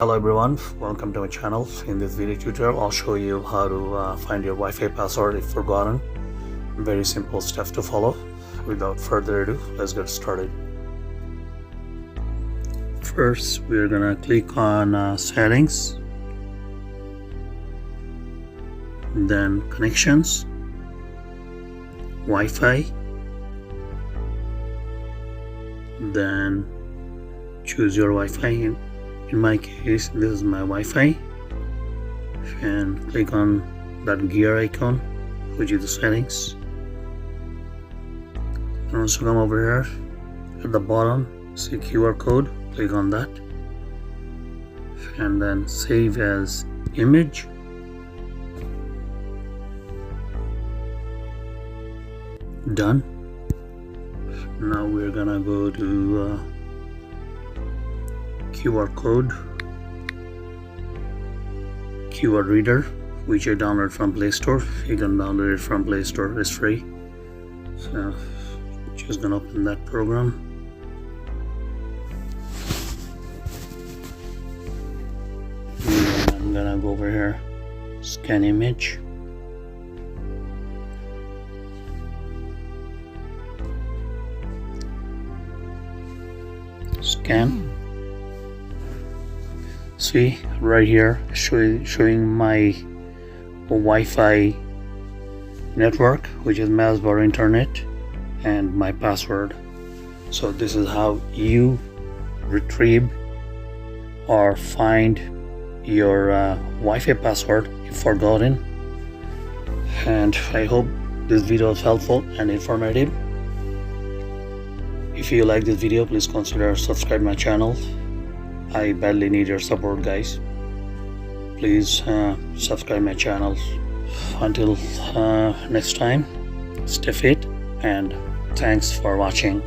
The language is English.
Hello everyone, welcome to my channel. In this video tutorial I'll show you how to find your Wi-Fi password if forgotten. Very simple steps to follow. Without further ado, let's get started. First we're gonna click on settings, then connections, Wi-Fi, then choose your Wi-Fi. In my case, this is my Wi-Fi, and click on that gear icon, which is the settings. And also come over here at the bottom, see QR code, click on that, and then save as image. Done. Now we're gonna go to QR code, QR reader, which I download from Play Store. You can download it from Play Store, it's free. So just gonna open that program. And I'm gonna go over here, scan image. Scan. See right here, showing my Wi-Fi network, which is Masbar Internet, and my password. So this is how you retrieve or find your Wi-Fi password if forgotten. And I hope this video is helpful and informative. If you like this video, please consider subscribe my channel. I badly need your support, guys. Please subscribe my channel. Until next time, stay fit and thanks for watching.